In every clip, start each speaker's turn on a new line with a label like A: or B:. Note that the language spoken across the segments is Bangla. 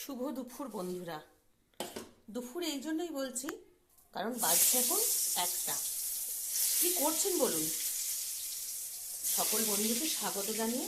A: শুভ দুপুর বন্ধুরা। দুপুর এই জন্যই বলছি কারণ বাজছে এখন 1টা। কি করছেন বলুন? সকল বন্ধুকে স্বাগত জানিয়ে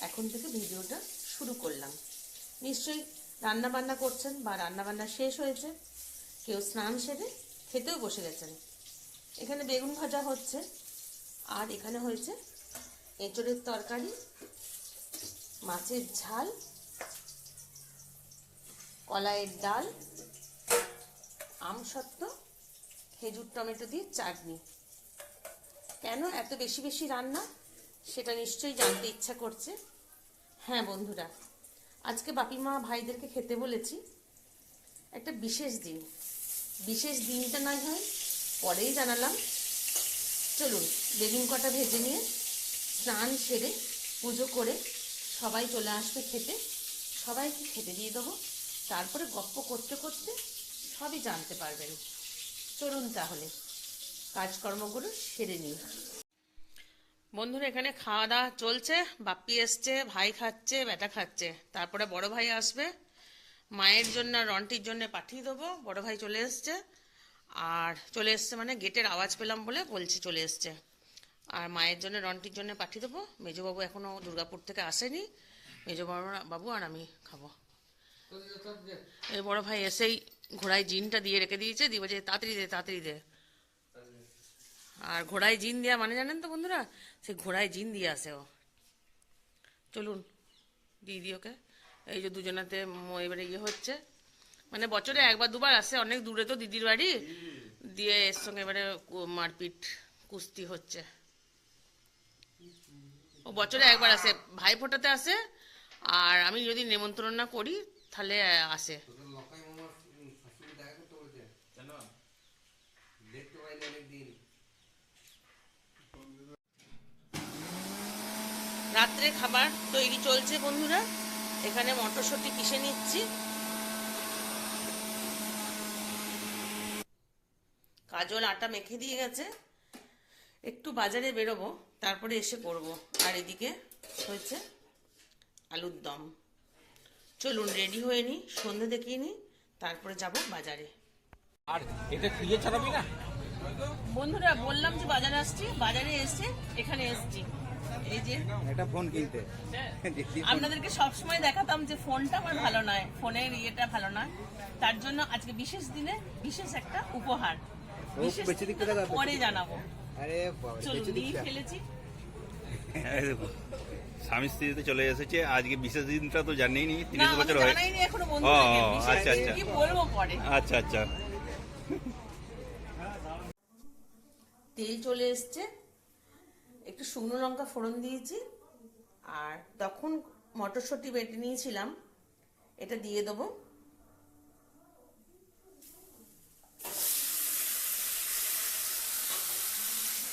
A: এখন থেকে ভিডিওটা শুরু করলাম। নিশ্চয়ই রান্না বান্না করছেন বা রান্না বান্না শেষ হয়েছে, কেউ স্নান সেরে খেতেও বসে গেছেন। এখানে বেগুন ভাজা হচ্ছে, আর এখানে হয়েছে এঁচড়ের তরকারি, মাছের ঝাল, কলাইয়ের ডাল, আমসত্ত্ব, খেজুর টমেটো দিয়ে চাটনি। কেন এত বেশি বেশি রান্না সেটা নিশ্চয়ই জানতে ইচ্ছা করছে। হ্যাঁ বন্ধুরা, আজকে বাপিমা ভাইদেরকে খেতে বলেছি। একটা বিশেষ দিন, বিশেষ দিনটা নয় হয় পরেই জানালাম। চলুন বেগুন কটা ভেজে নিয়ে স্নান সেরে পুজো করে সবাই চলে আসবে খেতে। সবাইকে খেতে দিয়ে দেবো, তারপরে গপ্প করতে করতে সবই জানতে পারবেন। চলুন তাহলে কাজকর্মগুলো সেরে নিই। বন্ধুরা, এখানে খাওয়া দাওয়া চলছে। বাপ্পি এসছে, ভাই খাচ্ছে, বেটা খাচ্ছে, তারপরে বড় ভাই আসবে। মায়ের জন্য রন্টির জন্য পাঠিয়ে দেবো। বড় ভাই চলে এসছে, আর চলে এসছে মানে গেটের আওয়াজ পেলাম বলে বলছি চলে এসছে। আর মায়ের জন্য রন্টির জন্য পাঠিয়ে দেবো। মেজবাবু এখনও দুর্গাপুর থেকে আসেনি, মেজবাবু আর আমি খাবো। এই বড় ভাই এসেই ঘোড়ায় জিনটা দিয়ে রেখে দিয়েছে, দিয়ে বলছে তাড়াতাড়ি দে তাড়াতাড়ি দে। আর ঘোড়ায় জিন দেওয়া মানে জানেন তো বন্ধুরা, সে ঘোড়ায় জিন দিয়ে আসে ও। চলুন দিদি ওকে। এই যে দুজনাতে এবারে ইয়ে হচ্ছে, মানে বছরে একবার দুবার আসে, অনেক দূরে তো দিদির বাড়ি, দিয়ে এর সঙ্গে এবারে মারপিট কুস্তি হচ্ছে। ও বছরে একবার আসে, ভাই ফোটাতে আসে, আর আমি যদি নেমন্তন্ন না করি তাহলে আসে। রাত্রে খাবার তৈরি চলছে বন্ধুরা। এখানে মটরশুঁটি পিষে নিচ্ছি। কাজল আটা মেখে দিয়ে গেছে, একটু বাজারে বেরোবো, তারপরে এসে করব। আর এদিকে হয়েছে আলুর দম। চলুন রেডি হয়ে নিই, সন্ধে দেখিয়ে নিই, তারপরে যাব বাজারে।
B: আর এটা খুঁজে ছাড়াবি না
A: বন্ধুরা, বললাম যে বাজারে আসছি, বাজারে এসে এখানে এসছি। এই যে
B: একটা ফোন কিনতে
A: আপনাদেরকে সবসময় দেখাতাম যে ফোনটা আমার ভালো নয়, ফোনের ইয়েটা ভালো নয়, তার জন্য আজকে বিশেষ দিনে বিশেষ একটা উপহার। বিশেষ দিনটা পরে জানাবো। চলুন নিয়ে ফেলেছি।
C: স্বামী স্ত্রীতে চলে এসেছে। আজকে বিশেষ দিনটা তো জানিই নি,
A: না
C: 30 বছর হয়।
A: জানাইনি এখনো বন্ধুদেরকে। বিশেষ
C: আচ্ছা
A: দিন
C: আচ্ছা
A: কি বলবো পরে।
C: আচ্ছা আচ্ছা।
A: তেল চলে এসছে, একটু শুকনো লঙ্কা ফোড়ন দিয়েছি, আর তখন মটরশুঁটি বেটে নিয়েছিলাম, এটা দিয়ে দেবো।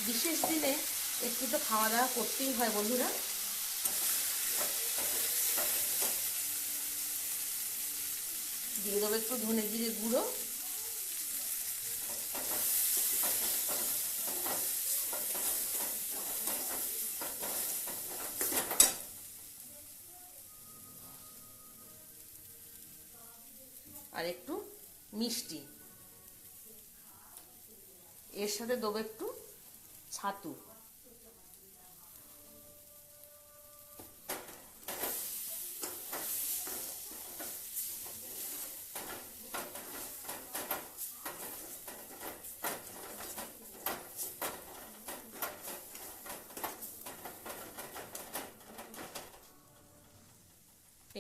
A: বিশেষ দিনে একটু তো খাওয়া দাওয়া করতেই হয় বন্ধুরা। দিয়ে দেবো একটু ধনে জিরে গুঁড়ো, আর একটু মিষ্টি। এর সাথে দেবো একটু ছাতু।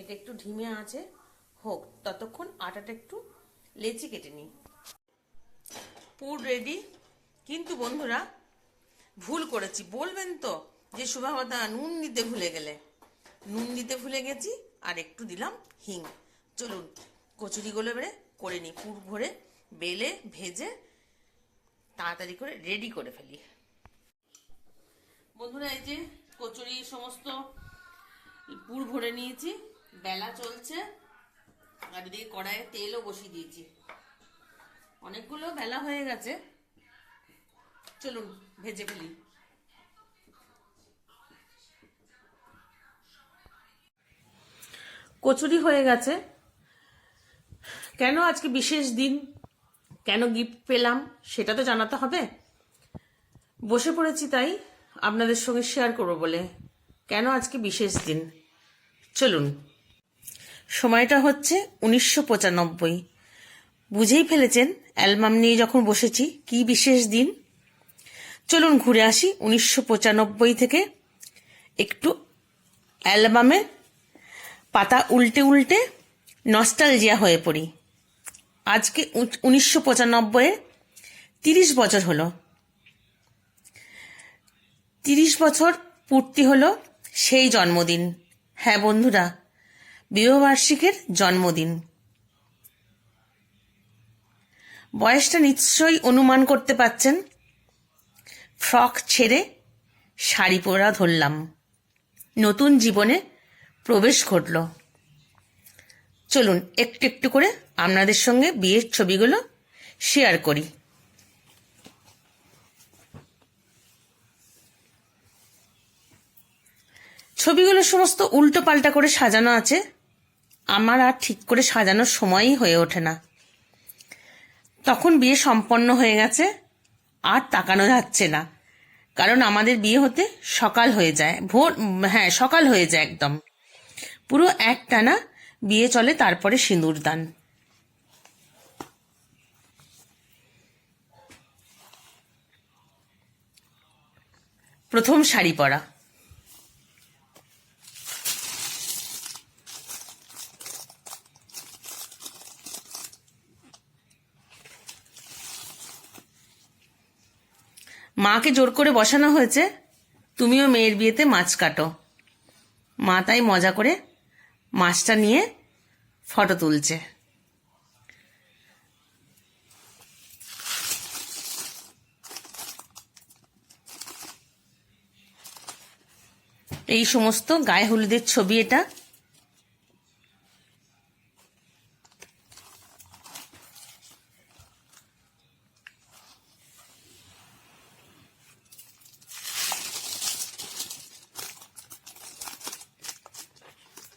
A: এটা একটু ধিমে আছে হোক, ততক্ষণ আটাটা একটু লেচি কেটে নিই। পুর রেডি। কিন্তু বন্ধুরা ভুল করেছি, বলবেন তো যে সুভাবতা নুন দিতে ভুলে গেলে। নুন দিতে ভুলে গেছি, আর একটু দিলাম হিং। চলুন কচুরিগুলো এবারে করে নিই। পুর ভরে বেলে ভেজে তাড়াতাড়ি করে রেডি করে ফেলি। বন্ধুরা, এই যে কচুরি সমস্ত পুর ভরে নিয়েছি, বেলা চলছে, আর এদিকে কড়াইয়ে তেলও বসিয়ে দিয়েছি। অনেকগুলো বেলা হয়ে গেছে, চলুন ভেজে ফেলি। কচুরি হয়ে গেছে, কেন আজকে বিশেষ দিন, কেন গিফট পেলাম সেটা তো জানাতে হবে। বসে পড়েছি তাই আপনাদের সঙ্গে শেয়ার করবো বলে। কেন আজকে বিশেষ দিন, চলুন। সময়টা হচ্ছে 1995। বুঝেই ফেলেছেন অ্যালবাম নিয়ে যখন বসেছি কি বিশেষ দিন। চলুন ঘুরে আসি 1995 থেকে, একটু অ্যালবামে পাতা উল্টে উল্টে নস্টালজিয়া হয়ে পড়ি। আজকে 1995-এ 30 বছর হলো। 30 বছর পূর্তি হলো সেই জন্মদিন। হ্যাঁ বন্ধুরা, বিবাহবার্ষিকের জন্মদিন। বয়সটা নিশ্চয়ই অনুমান করতে পারছেন। ফ্রক ছেড়ে শাড়ি পরা ধরলাম, নতুন জীবনে প্রবেশ ঘটল। চলুন একটু একটু করে আপনাদের সঙ্গে বিয়ের ছবিগুলো শেয়ার করি। ছবিগুলো সমস্ত উল্টো পাল্টা করে সাজানো আছে। আমার আর ঠিক করে সাজানোর সময়ই হয়ে ওঠে না। তখন বিয়ে সম্পন্ন হয়ে গেছে, আর তাকানো যাচ্ছে না, কারণ আমাদের বিয়ে হতে সকাল হয়ে যায়, সকাল হয়ে যায় একদম। পুরো একটানা বিয়ে চলে, তারপরে সিঁদুরদান। প্রথম শাড়ি পরা। মাকে জোর করে বসানো হয়েছে, তুমিও মেয়ের বিয়েতে মাছ কাটো। মা তাই মজা করে মাছটা নিয়ে ফটো তুলছে। এই সমস্ত গায়ে হলুদের ছবি এটা।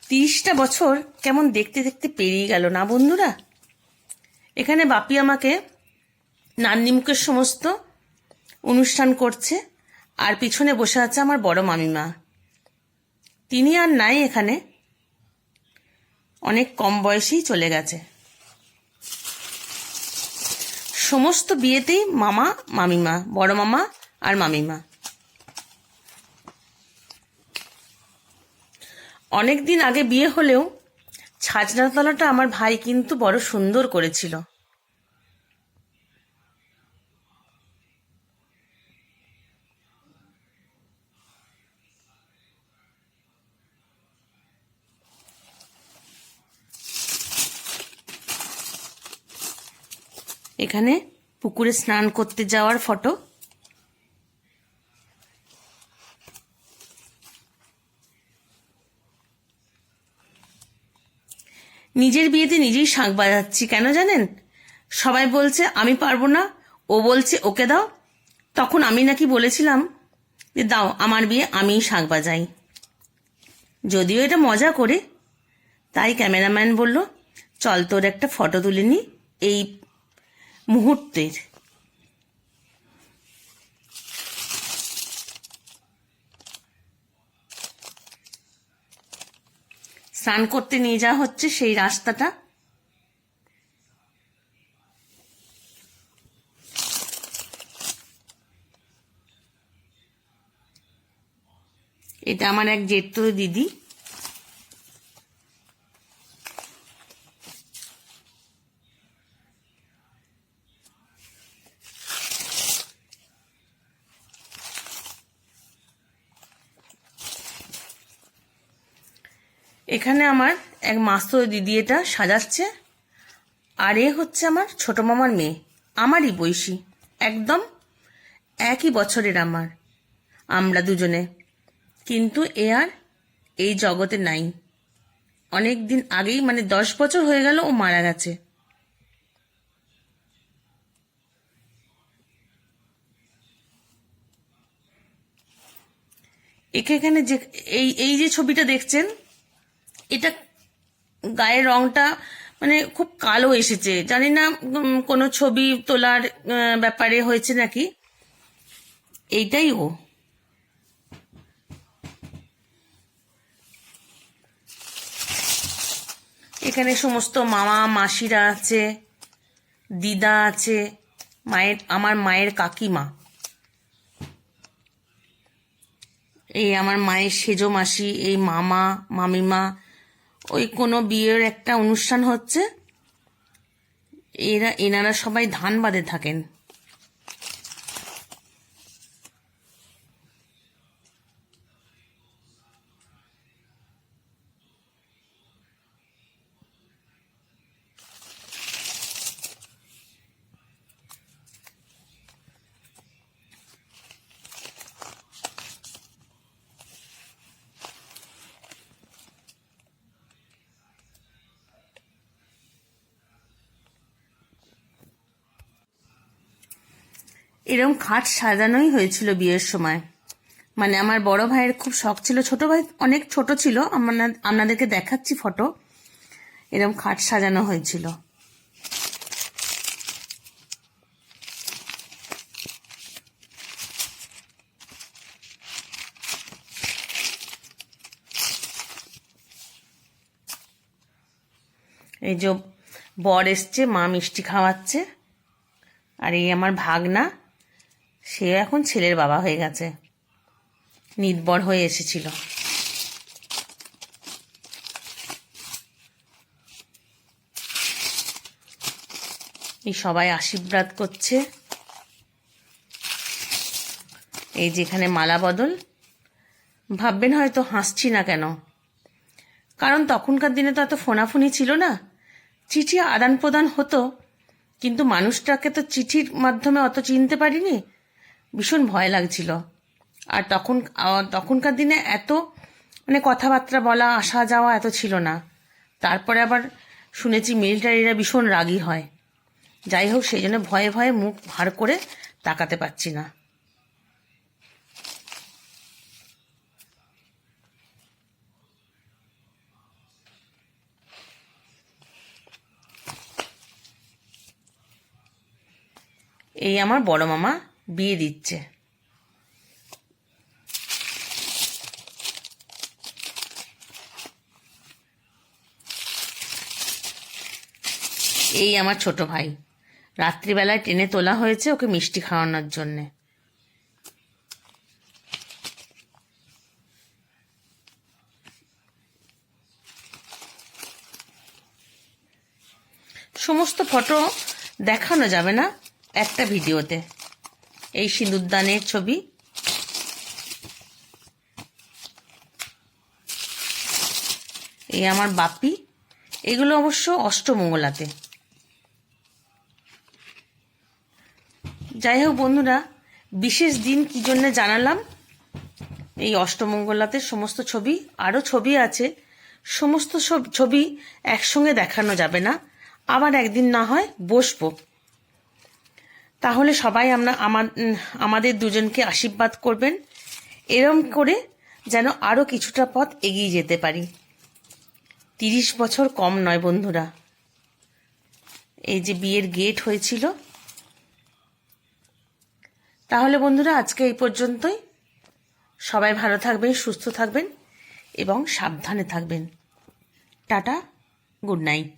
A: তিরিশটা বছর কেমন দেখতে দেখতে পেরিয়ে গেল না বন্ধুরা। এখানে বাপি আমাকে নান্নিমুখের সমস্ত অনুষ্ঠান করছে, আর পিছনে বসে আছে আমার বড় মামিমা। তিনি আর নাই এখানে, অনেক কম বয়সেই চলে গেছে। সমস্ত বিয়েতেই মামা মামিমা, বড় মামা আর মামিমা। অনেক দিন আগে বিয়ে হলেও ছাজনাতলাটা আমার ভাই কিন্তু বড় সুন্দর করেছিল। এখানে পুকুরে স্নান করতে যাওয়ার ফটো। নিজের বিয়েতে নিজেই শাঁখ বাজাচ্ছি, কেন জানেন? সবাই বলছে আমি পারবো না, ও বলছে ওকে দাও। তখন আমি নাকি বলেছিলাম যে দাও, আমার বিয়ে আমিই শাঁখ বাজাই। যদিও এটা মজা করে, তাই ক্যামেরাম্যান বলল চল তোর একটা ফটো তুলে নি এই মুহূর্তের। স্নান করতে নিয়ে যাওয়া হচ্ছে সেই রাস্তাটা। এটা আমার এক জেঠতো দিদি। এখানে আমার এক মাস্তো দিদি এটা সাজাচ্ছে, আর এ হচ্ছে আমার ছোট মামার মেয়ে, আমারই বয়সী, একদম একই বছরের আমরা দুজনে। কিন্তু এ আর এই জগতে নাই, অনেক দিন আগেই, মানে 10 বছর হয়ে গেল ও মারা গেছে। এখানে যে এই যে ছবিটা দেখছেন, এটা গায়ের রংটা মানে খুব কালো এসেছে, জানি না কোনো ছবি তোলার ব্যাপারে হয়েছে নাকি। এইটাই ও। এখানে সমস্ত মামা মাসিরা আছে, দিদা আছে, আমার মায়ের কাকিমা, এই আমার মায়ের সেজো মাসি, এই মামা মামিমা। ওই কোনো বিয়ের একটা অনুষ্ঠান হচ্ছে, এনারা সবাই ধানবাদে থাকেন। এরকম খাট সাজানোই হয়েছিল বিয়ের সময়। মানে আমার বড় ভাইয়ের খুব শখ ছিল, ছোট ভাই অনেক ছোট ছিল, আপনাদেরকে দেখাচ্ছি ফটো। এরকম খাট সাজানো হয়েছিল। এই যে বর এসছে, মা মিষ্টি খাওয়াচ্ছে। আর এই আমার ভাগনা, সে এখন ছেলের বাবা হয়ে গেছে, নির্বর হয়ে এসেছিল। এই সবাই আশীর্বাদ করছে। এই যেখানে মালা বদল, ভাববেন হয়তো হাসছি না কেন, কারণ তখনকার দিনে তো এত ফোনাফুনি ছিল না, চিঠি আদান প্রদান হতো, কিন্তু মানুষটাকে তো চিঠির মাধ্যমে অত চিনতে পারিনি, ভীষণ ভয় লাগছিল। আর তখনকার দিনে এত মানে কথাবার্তা বলা আসা যাওয়া এত ছিল না। তারপরে আবার শুনেছি মিলিটারিরা ভীষণ রাগী হয়। যাই হোক, সেই জন্য ভয়ে ভয়ে মুখ ভার করে তাকাতে পারছি না। এই আমার বড় মামা বিয়ে দিচ্ছে। এই আমার ছোট ভাই, রাত্রিবেলায় টেনে তোলা হয়েছে ওকে মিষ্টি খাওয়ানোর জন্যে। সমস্ত ফটো দেখানো যাবে না একটা ভিডিওতে। এই সিঁদুরদানের ছবি, এই আমার বাপি, এগুলো অবশ্য অষ্টমঙ্গলাতে। যাই হোক বন্ধুরা, বিশেষ দিন কি জন্য জানালাম, এই অষ্টমঙ্গলাতে সমস্ত ছবি, আরও ছবি আছে, সমস্ত সব ছবি একসঙ্গে দেখানো যাবে না, আবার একদিন না হয় বসবো, তাহলে সবাই আমাদের দুজনকে আশীর্বাদ করবেন, এরম করে যেন আরও কিছুটা পথ এগিয়ে যেতে পারি। 30 বছর কম নয় বন্ধুরা। এই যে বিয়ের গেট হয়েছিল। তাহলে বন্ধুরা, আজকে এই পর্যন্তই। সবাই ভালো থাকবেন, সুস্থ থাকবেন এবং সাবধানে থাকবেন। Tata, good night.